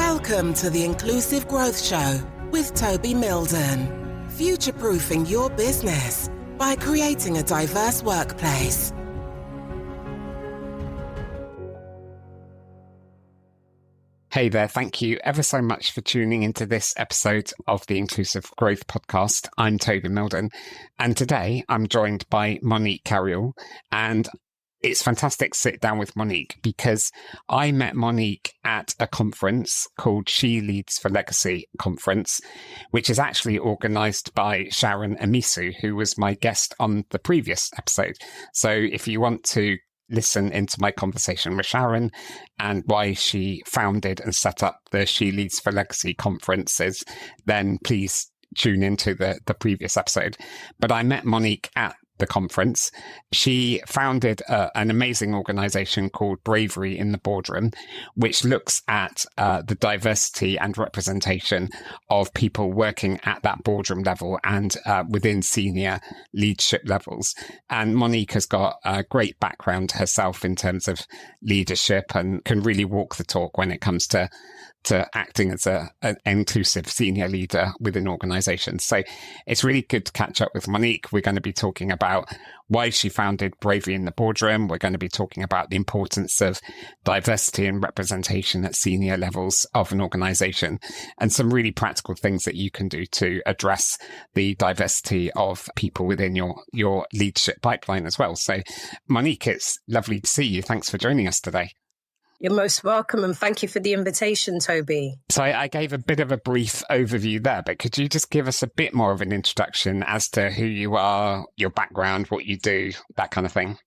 Welcome to the Inclusive Growth Show with Toby Mildon. Future-proofing your business by creating a diverse workplace. Hey there, thank you ever so much for tuning into this episode of the Inclusive Growth Podcast. I'm Toby Mildon, and today I'm joined by Monique Carayol, and it's fantastic to sit down with Monique because I met Monique at a conference called She Leads for Legacy Conference, which is actually organised by Sharon Amisu, who was my guest on the previous episode. So if you want to listen into my conversation with Sharon and why she founded and set up the She Leads for Legacy conferences, then please tune into the previous episode. But I met Monique at the conference. She founded an amazing organization called Bravery in the Boardroom, which looks at the diversity and representation of people working at that boardroom level and within senior leadership levels. And Monique has got a great background herself in terms of leadership and can really walk the talk when it comes to acting as an inclusive senior leader within organizations. So it's really good to catch up with Monique. We're going to be talking about why she founded Bravery in the Boardroom. We're going to be talking about the importance of diversity and representation at senior levels of an organization and some really practical things that you can do to address the diversity of people within your leadership pipeline as well. So Monique, it's lovely to see you. Thanks for joining us today. You're most welcome, and thank you for the invitation, Toby. So I gave a bit of a brief overview there, but could you just give us a bit more of an introduction as to who you are, your background, what you do, that kind of thing?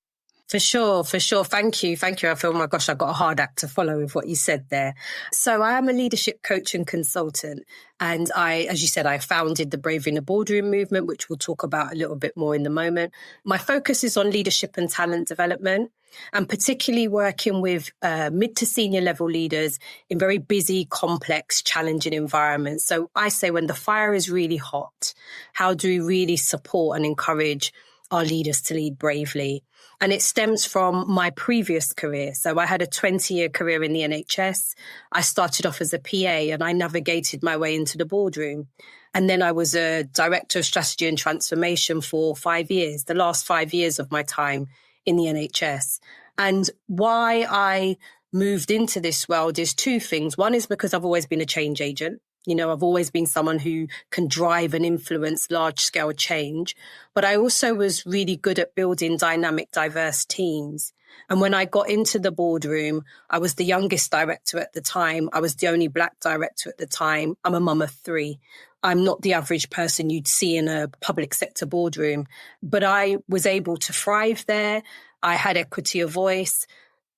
For sure. Thank you. I feel, my gosh, I've got a hard act to follow with what you said there. So I am a leadership coach and consultant. And as you said, I founded the Bravery in the Boardroom movement, which we'll talk about a little bit more in the moment. My focus is on leadership and talent development, and particularly working with mid to senior level leaders in very busy, complex, challenging environments. So I say when the fire is really hot, how do we really support and encourage our leaders to lead bravely? And it stems from my previous career. So I had a 20-year career in the NHS. I started off as a PA and I navigated my way into the boardroom. And then I was a director of strategy and transformation for 5 years, the last 5 years of my time in the NHS. And why I moved into this world is two things. One is because I've always been a change agent. You know, I've always been someone who can drive and influence large-scale change. But I also was really good at building dynamic, diverse teams. And when I got into the boardroom, I was the youngest director at the time. I was the only Black director at the time. I'm a mum of 3. I'm not the average person you'd see in a public sector boardroom. But I was able to thrive there. I had equity of voice.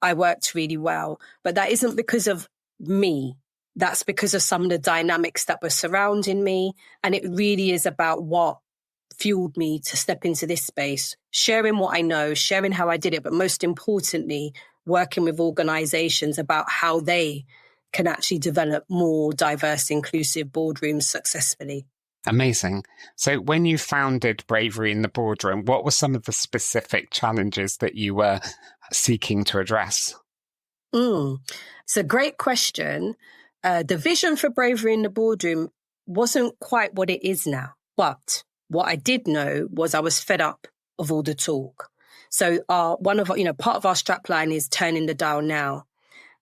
I worked really well. But that isn't because of me. That's because of some of the dynamics that were surrounding me. And it really is about what fueled me to step into this space, sharing what I know, sharing how I did it, but most importantly, working with organizations about how they can actually develop more diverse, inclusive boardrooms successfully. Amazing. So when you founded Bravery in the Boardroom, what were some of the specific challenges that you were seeking to address? It's a great question. The vision for Bravery in the Boardroom wasn't quite what it is now. But what I did know was I was fed up of all the talk. So part of our strapline is turning the dial now.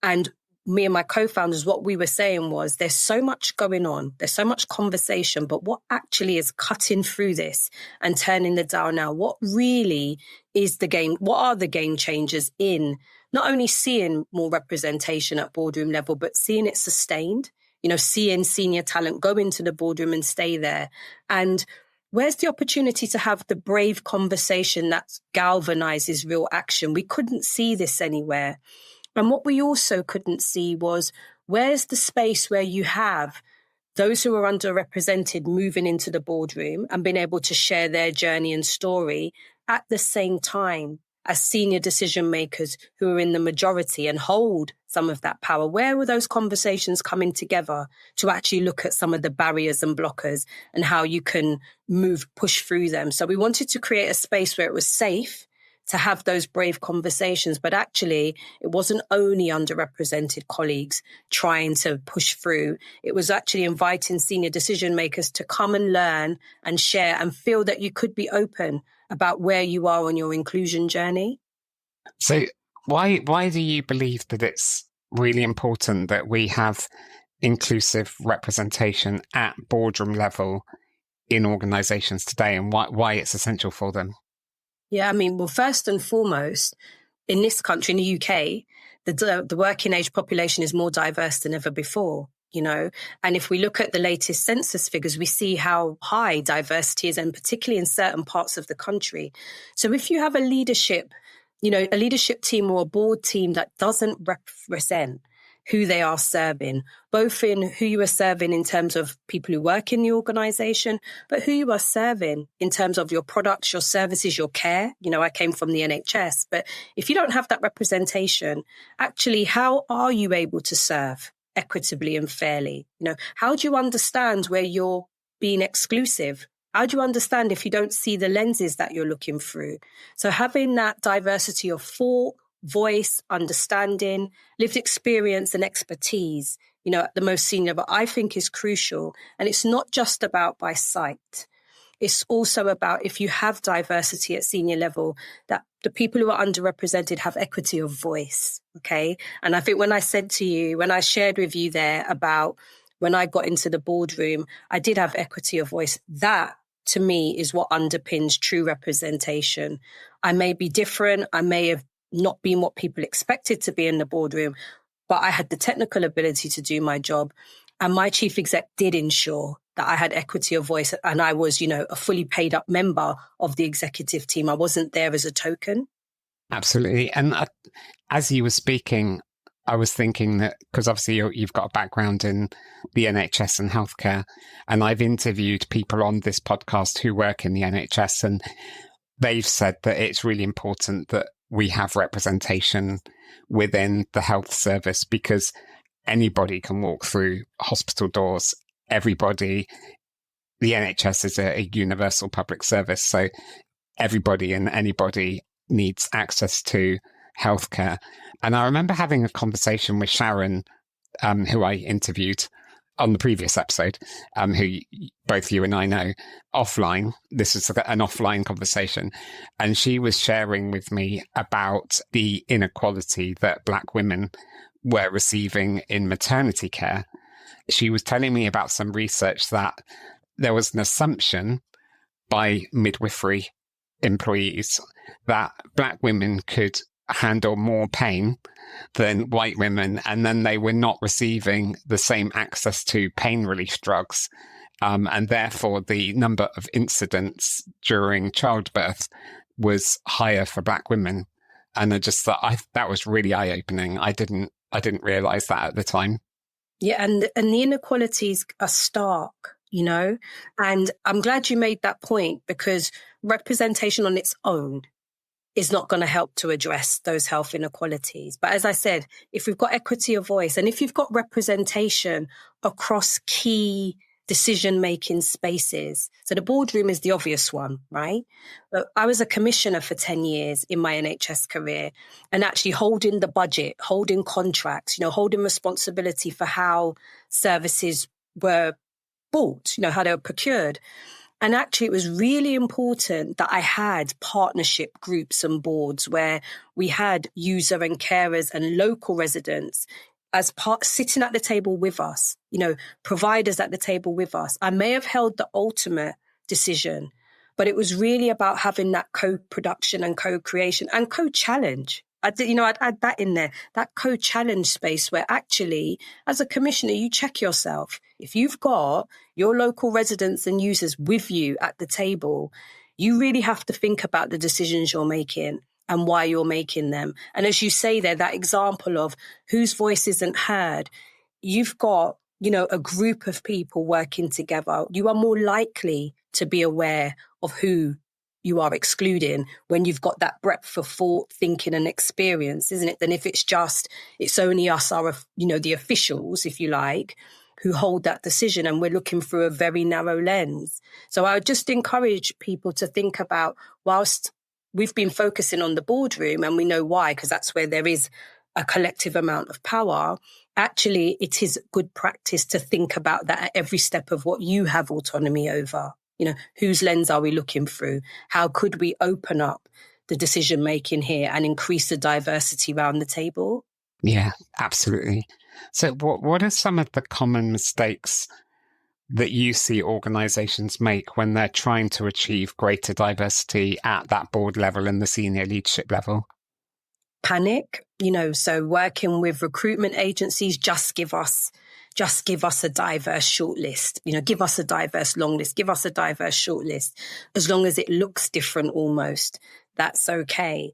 And me and my co-founders, what we were saying was there's so much going on. There's so much conversation, but what actually is cutting through this and turning the dial now? What really is the game? What are the game changers in not only seeing more representation at boardroom level, but seeing it sustained, seeing senior talent go into the boardroom and stay there? And where's the opportunity to have the brave conversation that galvanizes real action? We couldn't see this anywhere. And what we also couldn't see was where's the space where you have those who are underrepresented moving into the boardroom and being able to share their journey and story at the same time as senior decision makers who are in the majority and hold some of that power? Where were those conversations coming together to actually look at some of the barriers and blockers and how you can push through them? So we wanted to create a space where it was safe to have those brave conversations. But actually, it wasn't only underrepresented colleagues trying to push through. It was actually inviting senior decision makers to come and learn and share and feel that you could be open about where you are on your inclusion journey. So why do you believe that it's really important that we have inclusive representation at boardroom level in organizations today, and why it's essential for them? Yeah, I mean, well, first and foremost, in this country, in the UK, the working age population is more diverse than ever before, you know. And if we look at the latest census figures, we see how high diversity is, and particularly in certain parts of the country. So if you have a leadership team or a board team that doesn't represent who they are serving, both in who you are serving in terms of people who work in the organisation, but who you are serving in terms of your products, your services, your care. You know, I came from the NHS, but if you don't have that representation, actually, how are you able to serve equitably and fairly? You know, how do you understand where you're being exclusive? How do you understand if you don't see the lenses that you're looking through? So having that diversity of thought, voice, understanding, lived experience and expertise, you know, at the most senior level, I think is crucial. And it's not just about by sight. It's also about, if you have diversity at senior level, that the people who are underrepresented have equity of voice. Okay. And I think when I shared with you there about when I got into the boardroom, I did have equity of voice. That, to me, is what underpins true representation. I may be different. I may have not been what people expected to be in the boardroom, but I had the technical ability to do my job. And my chief exec did ensure that I had equity of voice, and I was, you know, a fully paid up member of the executive team. I wasn't there as a token. Absolutely. And as you were speaking, I was thinking that, because obviously you've got a background in the NHS and healthcare, and I've interviewed people on this podcast who work in the NHS, and they've said that it's really important that we have representation within the health service, because anybody can walk through hospital doors. Everybody, the NHS is a universal public service, so everybody and anybody needs access to healthcare. And I remember having a conversation with Sharon, who I interviewed on the previous episode, who both you and I know offline. This is an offline conversation. And she was sharing with me about the inequality that Black women were receiving in maternity care. She was telling me about some research that there was an assumption by midwifery employees that Black women could handle more pain than white women, and then they were not receiving the same access to pain relief drugs, and therefore the number of incidents during childbirth was higher for Black women. And I just thought that was really eye-opening. I didn't realize that at the time. Yeah, and the inequalities are stark, you know, and I'm glad you made that point, because representation on its own is not going to help to address those health inequalities. But as I said, if we've got equity of voice, and if you've got representation across key decision-making spaces, so the boardroom is the obvious one, right? But I was a commissioner for 10 years in my NHS career, and actually holding the budget, holding contracts, you know, holding responsibility for how services were bought, you know, how they were procured. And actually, it was really important that I had partnership groups and boards where we had user and carers and local residents as part sitting at the table with us, you know, providers at the table with us. I may have held the ultimate decision, but it was really about having that co-production and co-creation and co-challenge. I'd add that in there, that co-challenge space where actually, as a commissioner, you check yourself. If you've got your local residents and users with you at the table, you really have to think about the decisions you're making and why you're making them. And as you say there, that example of whose voice isn't heard, you've got, you know, a group of people working together. You are more likely to be aware of who you are excluding when you've got that breadth of thought, thinking and experience, isn't it? Than if it's only us, the officials, if you like, who hold that decision, and we're looking through a very narrow lens. So I would just encourage people to think about, whilst we've been focusing on the boardroom, and we know why, because that's where there is a collective amount of power. Actually, it is good practice to think about that at every step of what you have autonomy over. Whose lens are we looking through? How could we open up the decision making here and increase the diversity around the table? Yeah, absolutely. So what are some of the common mistakes that you see organizations make when they're trying to achieve greater diversity at that board level and the senior leadership level? Panic, so working with recruitment agencies, just give us a diverse shortlist, give us a diverse long list, give us a diverse shortlist. As long as it looks different almost, that's okay.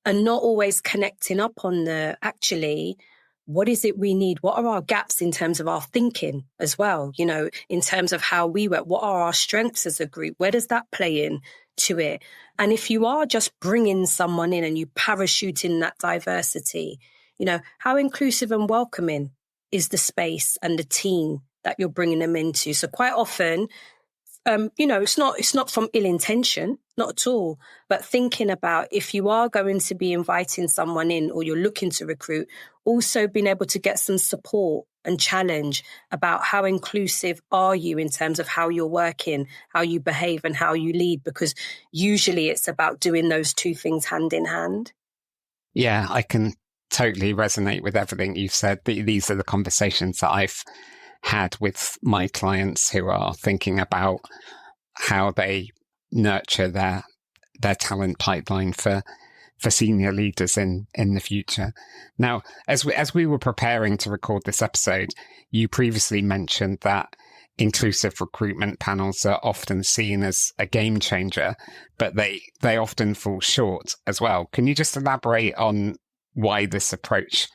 And not always connecting up on actually, what is it we need? What are our gaps in terms of our thinking as well? In terms of how we work, what are our strengths as a group? Where does that play in to it? And if you are just bringing someone in and you parachute in that diversity, how inclusive and welcoming is the space and the team that you're bringing them into? So quite often, it's not from ill intention, not at all, but thinking about if you are going to be inviting someone in or you're looking to recruit, also being able to get some support and challenge about how inclusive are you in terms of how you're working, how you behave and how you lead, because usually it's about doing those two things hand in hand. Yeah, I can totally resonate with everything you've said. These are the conversations that I've had with my clients who are thinking about how they nurture their talent pipeline for senior leaders in the future. Now, as we were preparing to record this episode, you previously mentioned that inclusive recruitment panels are often seen as a game changer, but they often fall short as well. Can you just elaborate on why this approach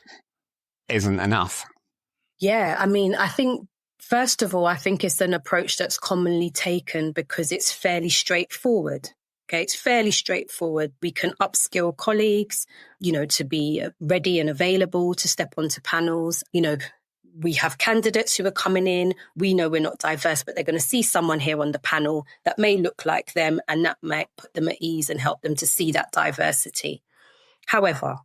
isn't enough? Yeah, I think, first of all, I think it's an approach that's commonly taken because it's fairly straightforward. Okay, it's fairly straightforward. We can upskill colleagues, to be ready and available to step onto panels. We have candidates who are coming in. We know we're not diverse, but they're going to see someone here on the panel that may look like them, and that might put them at ease and help them to see that diversity. However,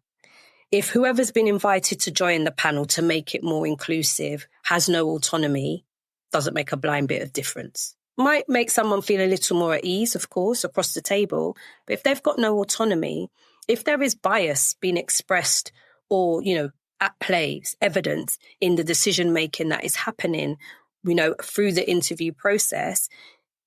if whoever's been invited to join the panel to make it more inclusive has no autonomy, doesn't make a blind bit of difference. Might make someone feel a little more at ease, of course, across the table. But if they've got no autonomy, if there is bias being expressed or, at play, evidence in the decision-making that is happening, through the interview process,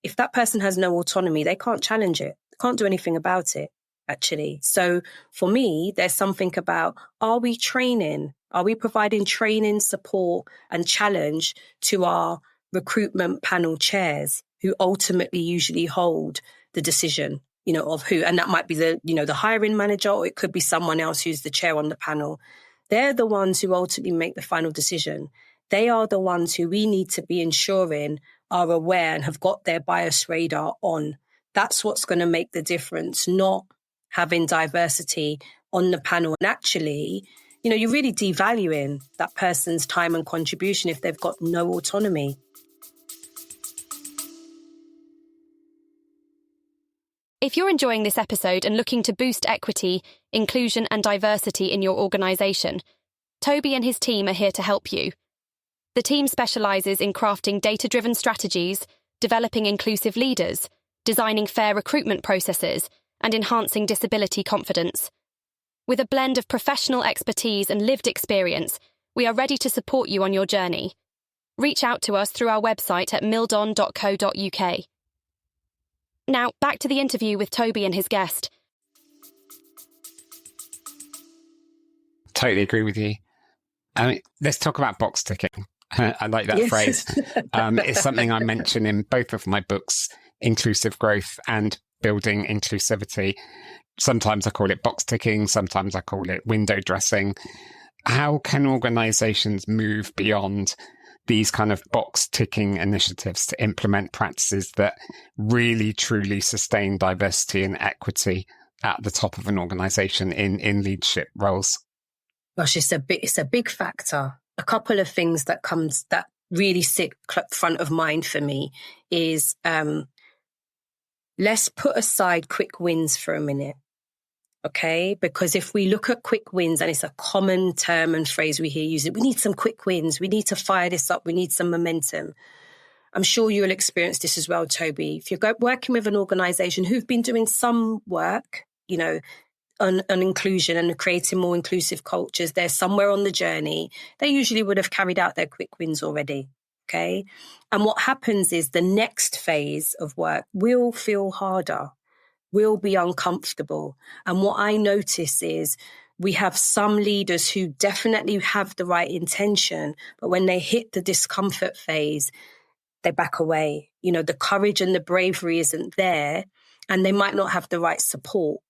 if that person has no autonomy, they can't challenge it. They can't do anything about it, actually. So for me, there's something about, are we training? Are we providing training, support and challenge to our recruitment panel chairs who ultimately usually hold the decision, of who, and that might be the hiring manager, or it could be someone else who's the chair on the panel. They're the ones who ultimately make the final decision. They are the ones who we need to be ensuring are aware and have got their bias radar on. That's what's going to make the difference, not having diversity on the panel. And actually, you're really devaluing that person's time and contribution if they've got no autonomy. If you're enjoying this episode and looking to boost equity, inclusion and diversity in your organisation, Toby and his team are here to help you. The team specialises in crafting data-driven strategies, developing inclusive leaders, designing fair recruitment processes, and enhancing disability confidence. With a blend of professional expertise and lived experience, we are ready to support you on your journey. Reach out to us through our website at mildon.co.uk. Now, back to the interview with Toby and his guest. Totally agree with you. Let's talk about box ticking. I like that phrase. It's something I mention in both of my books, Inclusive Growth and Building Inclusivity. Sometimes I call it box ticking, sometimes I call it window dressing. How can organizations move beyond these kind of box ticking initiatives to implement practices that really truly sustain diversity and equity at the top of an organization in leadership roles? Gosh, it's a big factor. A couple of things that really sit front of mind for me is let's put aside quick wins for a minute. Okay, because if we look at quick wins, and it's a common term and phrase we hear used, we need some quick wins. We need to fire this up. We need some momentum. I'm sure you'll experience this as well, Toby. If you're working with an organization who've been doing some work, on inclusion and creating more inclusive cultures, they're somewhere on the journey. They usually would have carried out their quick wins already. Okay. And what happens is the next phase of work will feel harder, will be uncomfortable. And what I notice is we have some leaders who definitely have the right intention, but when they hit the discomfort phase, they back away. The courage and the bravery isn't there, and they might not have the right support,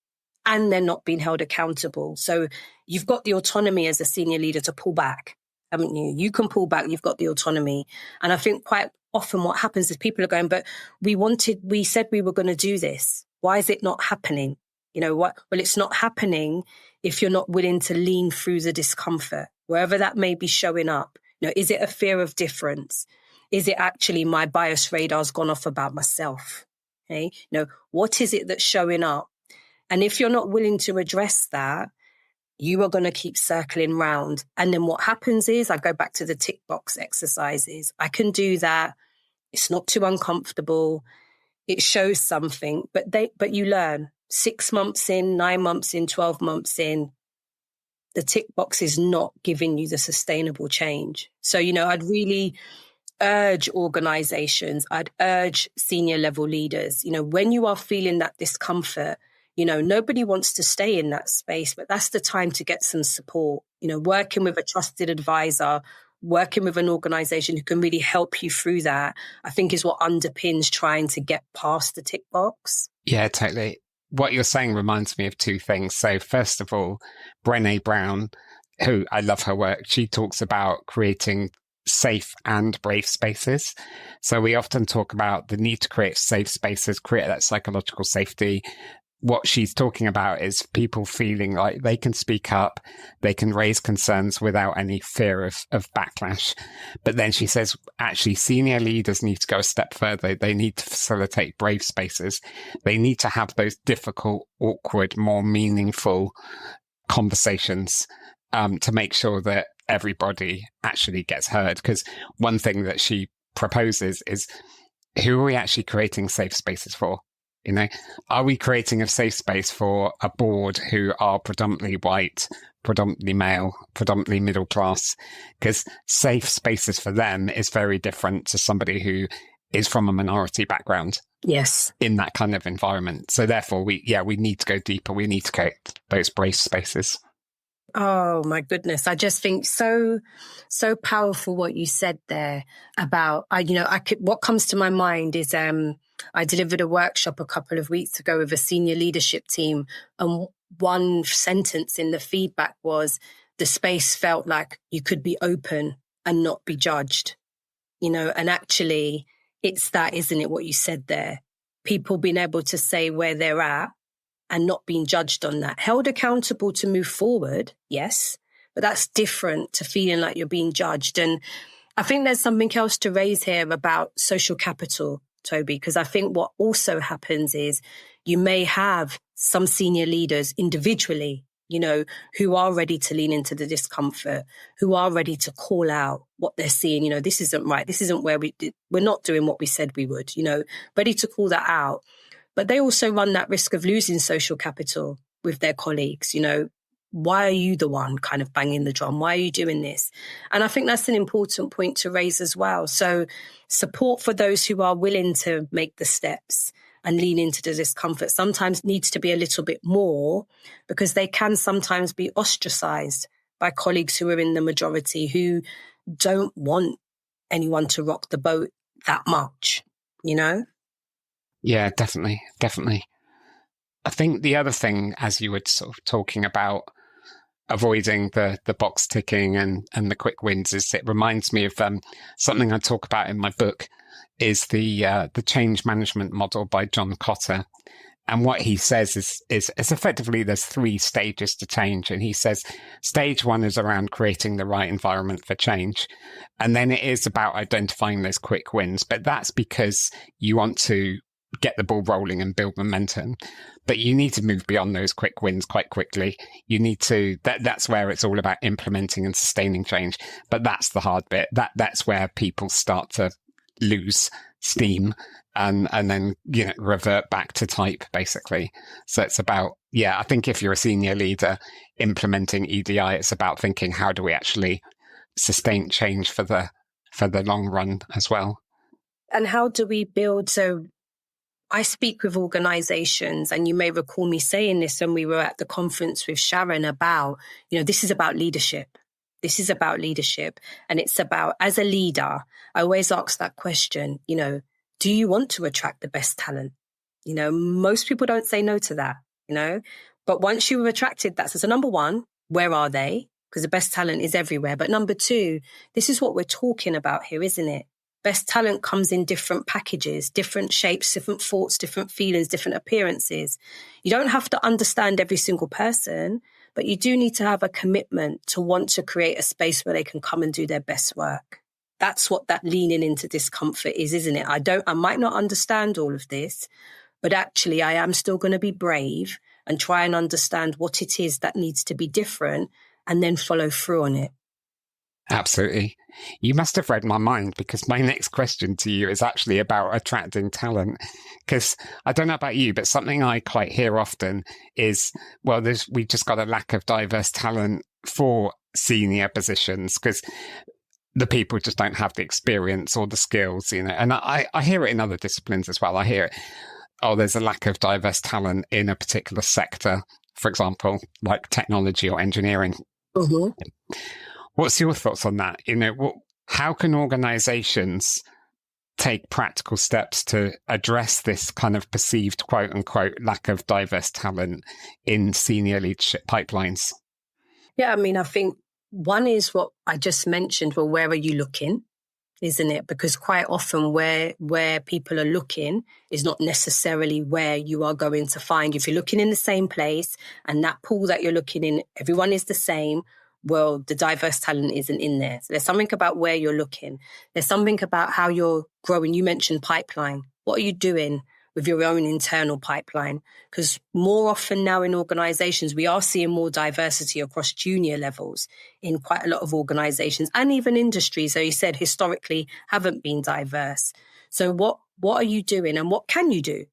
and they're not being held accountable. So you've got the autonomy as a senior leader to pull back, haven't you? You can pull back, you've got the autonomy. And I think quite often what happens is people are going, but we said we were going to do this. Why is it not happening? Well, it's not happening if you're not willing to lean through the discomfort, wherever that may be showing up. Is it a fear of difference? Is it actually my bias radar's gone off about myself? Okay? What is it that's showing up? And if you're not willing to address that, you are going to keep circling round. And then what happens is I go back to the tick box exercises. I can do that. It's not too uncomfortable. It shows something, but you learn 6 months in, 9 months in, 12 months in, the tick box is not giving you the sustainable change. So, I'd really urge organizations, I'd urge senior level leaders, when you are feeling that discomfort, nobody wants to stay in that space, but that's the time to get some support, working with a trusted advisor, working with an organization who can really help you through that, I think is what underpins trying to get past the tick box. Yeah, totally. What you're saying reminds me of two things. So first of all, Brené Brown, who I love her work, she talks about creating safe and brave spaces. So we often talk about the need to create safe spaces, create that psychological safety. What she's talking about is people feeling like they can speak up, they can raise concerns without any fear of backlash. But then she says, actually, senior leaders need to go a step further. They need to facilitate brave spaces. They need to have those difficult, awkward, more meaningful conversations to make sure that everybody actually gets heard. Because one thing that she proposes is, who are we actually creating safe spaces for? Are we creating a safe space for a board who are predominantly white, predominantly male, predominantly middle class? Because safe spaces for them is very different to somebody who is from a minority background. Yes. In that kind of environment. So therefore, we need to go deeper. We need to create those brave spaces. Oh my goodness. I just think so powerful what you said there about, what comes to my mind is, I delivered a workshop a couple of weeks ago with a senior leadership team. And one sentence in the feedback was, the space felt like you could be open and not be judged, and actually it's that, isn't it? What you said there, people being able to say where they're at and not being judged on that, held accountable to move forward. Yes, but that's different to feeling like you're being judged. And I think there's something else to raise here about social capital, Toby, because I think what also happens is you may have some senior leaders individually, who are ready to lean into the discomfort, who are ready to call out what they're seeing. This isn't right. This isn't where we're not doing what we said we would, ready to call that out. But they also run that risk of losing social capital with their colleagues. Why are you the one kind of banging the drum? Why are you doing this? And I think that's an important point to raise as well. So support for those who are willing to make the steps and lean into the discomfort sometimes needs to be a little bit more, because they can sometimes be ostracized by colleagues who are in the majority, who don't want anyone to rock the boat that much, Yeah, definitely. I think the other thing, as you were sort of talking about avoiding the box ticking and the quick wins, is it reminds me of something I talk about in my book, is the change management model by John Cotter. And what he says is effectively there's 3 stages to change. And he says stage 1 is around creating the right environment for change. And then it is about identifying those quick wins. But that's because you want to get the ball rolling and build momentum. But you need to move beyond those quick wins quite quickly. You need to, that's where it's all about implementing and sustaining change. But that's the hard bit. That's where people start to lose steam and then, revert back to type, basically. So it's about, I think if you're a senior leader implementing EDI, it's about thinking, how do we actually sustain change for the long run as well? And how do we build? So I speak with organizations, and you may recall me saying this when we were at the conference with Sharon about, this is about leadership. This is about leadership. And it's about, as a leader, I always ask that question, do you want to attract the best talent? Most people don't say no to that, but once you've attracted that, so number one, where are they? Because the best talent is everywhere. But number two, this is what we're talking about here, isn't it? Best talent comes in different packages, different shapes, different thoughts, different feelings, different appearances. You don't have to understand every single person, but you do need to have a commitment to want to create a space where they can come and do their best work. That's what that leaning into discomfort is, isn't it? I might not understand all of this, but actually I am still going to be brave and try and understand what it is that needs to be different and then follow through on it. Absolutely. You must have read my mind, because my next question to you is actually about attracting talent. Because I don't know about you, but something I quite hear often is, well, we've just got a lack of diverse talent for senior positions because the people just don't have the experience or the skills, And I hear it in other disciplines as well. I hear it, there's a lack of diverse talent in a particular sector, for example, like technology or engineering. Mm-hmm. What's your thoughts on that? How can organizations take practical steps to address this kind of perceived quote unquote lack of diverse talent in senior leadership pipelines? Yeah, I think one is what I just mentioned. Well, where are you looking? Isn't it? Because quite often where people are looking is not necessarily where you are going to find. If you're looking in the same place and that pool that you're looking in, everyone is the same, well, the diverse talent isn't in there. So there's something about where you're looking. There's something about how you're growing. You mentioned pipeline. What are you doing with your own internal pipeline? Because more often now in organizations, we are seeing more diversity across junior levels in quite a lot of organizations and even industries, so you said historically haven't been diverse. So what are you doing and what can you do,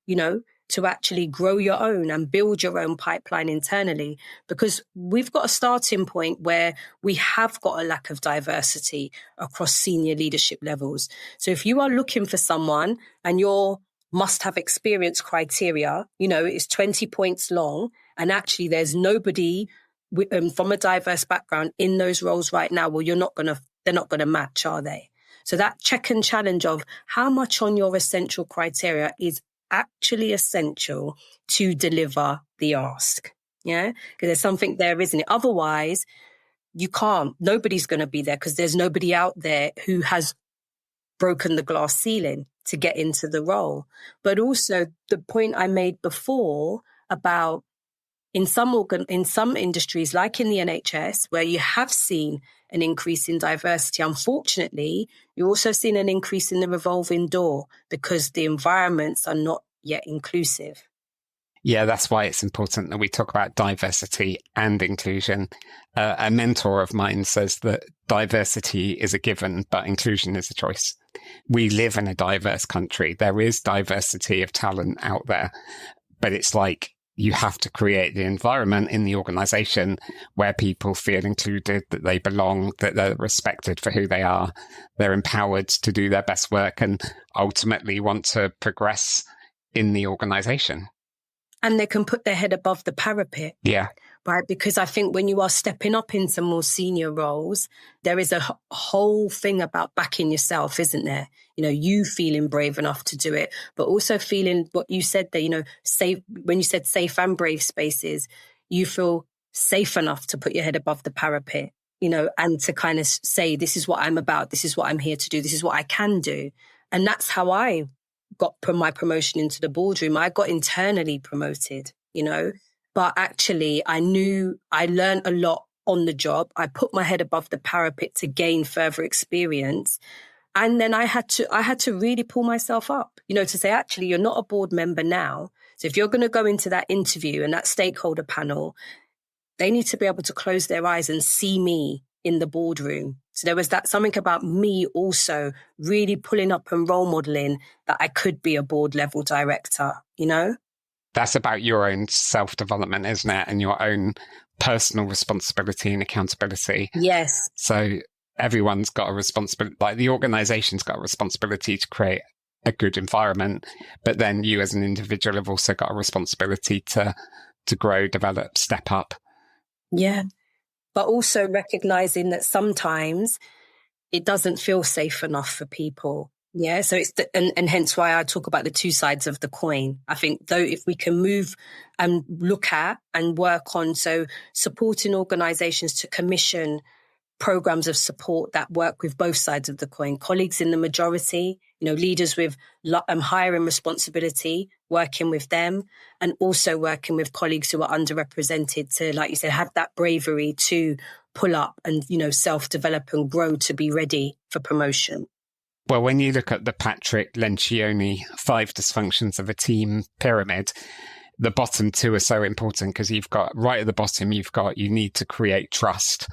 to actually grow your own and build your own pipeline internally? Because we've got a starting point where we have got a lack of diversity across senior leadership levels. So if you are looking for someone and your must-have experience criteria, it's 20 points long, and actually there's nobody from a diverse background in those roles right now, well, they're not going to match, are they? So that check and challenge of how much on your essential criteria is actually essential to deliver the ask. Yeah, because there's something there, isn't it? Otherwise, you can't. Nobody's going to be there because there's nobody out there who has broken the glass ceiling to get into the role. But also the point I made before about in some industries, like in the NHS, where you have seen an increase in diversity, unfortunately, you're also seeing an increase in the revolving door because the environments are not yet inclusive. Yeah, that's why it's important that we talk about diversity and inclusion. A mentor of mine says that diversity is a given, but inclusion is a choice. We live in a diverse country. There is diversity of talent out there, but it's like you have to create the environment in the organization where people feel included, that they belong, that they're respected for who they are, they're empowered to do their best work and ultimately want to progress in the organization. And they can put their head above the parapet. Yeah. Right? Because I think when you are stepping up into more senior roles, there is a whole thing about backing yourself, isn't there? You feeling brave enough to do it, but also feeling what you said there, safe. When you said safe and brave spaces, you feel safe enough to put your head above the parapet, and to kind of say, this is what I'm about. This is what I'm here to do. This is what I can do. And that's how I got my promotion into the boardroom. I got internally promoted, but actually I learned a lot on the job. I put my head above the parapet to gain further experience. And then I had to really pull myself up, to say, actually, you're not a board member now. So if you're going to go into that interview and that stakeholder panel, they need to be able to close their eyes and see me in the boardroom. So there was that something about me also really pulling up and role modeling that I could be a board level director, That's about your own self-development, isn't it? And your own personal responsibility and accountability. Yes. So everyone's got a responsibility, like the organization's got a responsibility to create a good environment, but then you as an individual have also got a responsibility to grow, develop, step up. Yeah. But also recognizing that sometimes it doesn't feel safe enough for people. Yeah. So it's and hence why I talk about the two sides of the coin. I think though, if we can move and look at and work on, so supporting organizations to commission programs of support that work with both sides of the coin, colleagues in the majority, leaders with hiring responsibility, working with them, and also working with colleagues who are underrepresented to, like you said, have that bravery to pull up and, self-develop and grow to be ready for promotion. Well, when you look at the Patrick Lencioni 5 dysfunctions of a team pyramid, the bottom 2 are so important because you've got right at the bottom, you need to create trust.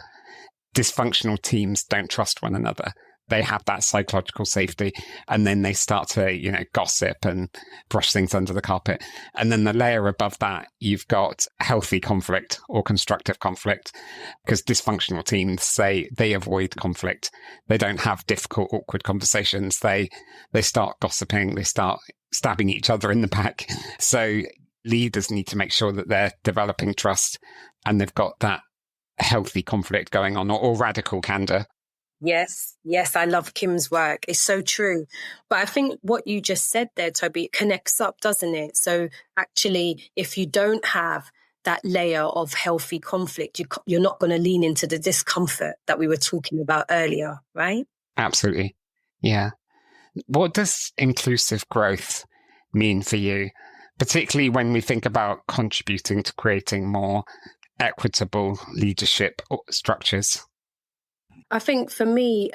Dysfunctional teams don't trust one another. They have that psychological safety, and then they start to, gossip and brush things under the carpet. And then the layer above that, you've got healthy conflict or constructive conflict, because dysfunctional teams, they avoid conflict. They don't have difficult, awkward conversations. They start gossiping. They start stabbing each other in the back. So leaders need to make sure that they're developing trust and they've got that healthy conflict going on, or radical candor. Yes, I love Kim's work. It's so true. But I think what you just said there, Toby, it connects up, doesn't it? So actually, if you don't have that layer of healthy conflict, you're not going to lean into the discomfort that we were talking about earlier, right? Absolutely. Yeah. What does inclusive growth mean for you, particularly when we think about contributing to creating more equitable leadership structures? I think for me,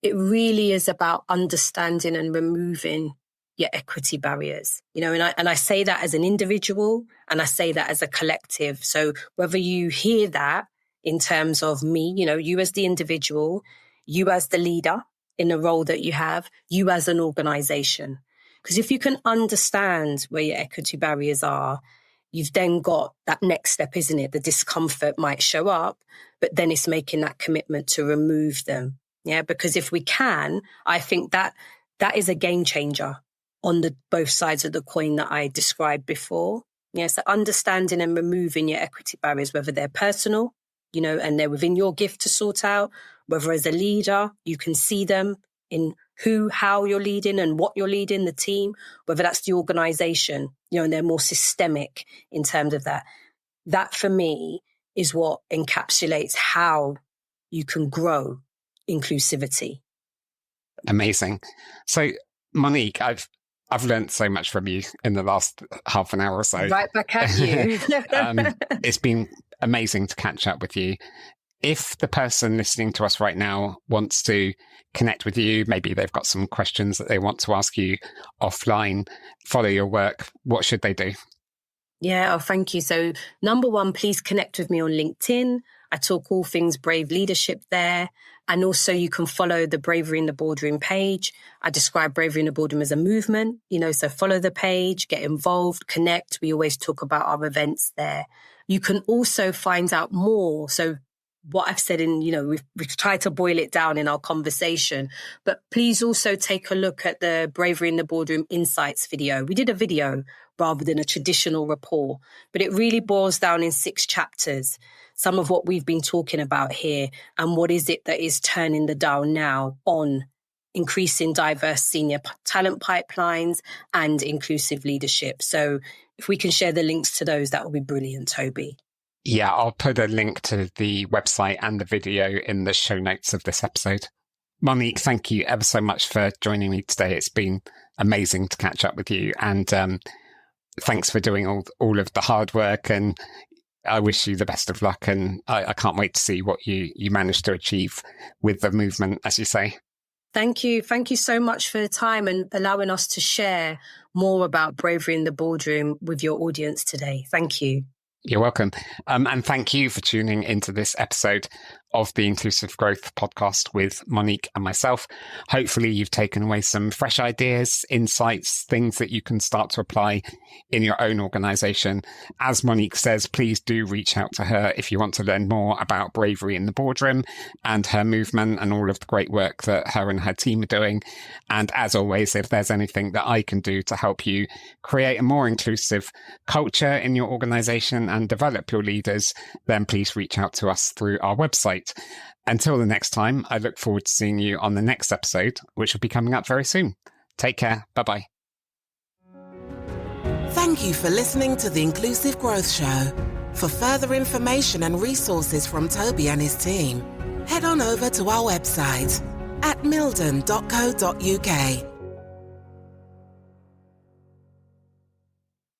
it really is about understanding and removing your equity barriers, and I say that as an individual and I say that as a collective. So whether you hear that in terms of me, you as the individual, you as the leader in the role that you have, you as an organization, because if you can understand where your equity barriers are, you've then got that next step, isn't it? The discomfort might show up, but then it's making that commitment to remove them. Yeah, because if we can, I think that is a game changer on the both sides of the coin that I described before. Yeah, so understanding and removing your equity barriers, whether they're personal, and they're within your gift to sort out, whether as a leader, you can see them in how you're leading and what you're leading, the team, whether that's the organization, and they're more systemic in terms of that. That for me is what encapsulates how you can grow inclusivity. Amazing. So Monique, I've learned so much from you in the last half an hour or so. Right back at you. It's been amazing to catch up with you. If the person listening to us right now wants to connect with you, maybe they've got some questions that they want to ask you offline, follow your work, what should they do? Yeah, thank you. So number one, please connect with me on LinkedIn. I talk all things brave leadership there. And also you can follow the Bravery in the Boardroom page. I describe Bravery in the Boardroom as a movement, so follow the page, get involved, connect. We always talk about our events there. You can also find out more. So what I've said we've tried to boil it down in our conversation, but please also take a look at the Bravery in the Boardroom Insights video. We did a video rather than a traditional report, but it really boils down in 6 chapters, some of what we've been talking about here and what is it that is turning the dial now on increasing diverse senior talent pipelines and inclusive leadership. So if we can share the links to those, that would be brilliant, Toby. Yeah, I'll put a link to the website and the video in the show notes of this episode. Monique, thank you ever so much for joining me today. It's been amazing to catch up with you. And thanks for doing all of the hard work. And I wish you the best of luck. And I can't wait to see what you managed to achieve with the movement, as you say. Thank you. Thank you so much for the time and allowing us to share more about Bravery in the Boardroom with your audience today. Thank you. You're welcome. And thank you for tuning into this episode of the Inclusive Growth podcast with Monique and myself. Hopefully you've taken away some fresh ideas, insights, things that you can start to apply in your own organization. As Monique says, please do reach out to her if you want to learn more about Bravery in the Boardroom and her movement and all of the great work that her and her team are doing. And as always, if there's anything that I can do to help you create a more inclusive culture in your organization and develop your leaders, then please reach out to us through our website. Until the next time, I look forward to seeing you on the next episode, which will be coming up very soon. Take care. Bye-bye. Thank you for listening to the Inclusive Growth Show. For further information and resources from Toby and his team, head on over to our website at mildon.co.uk.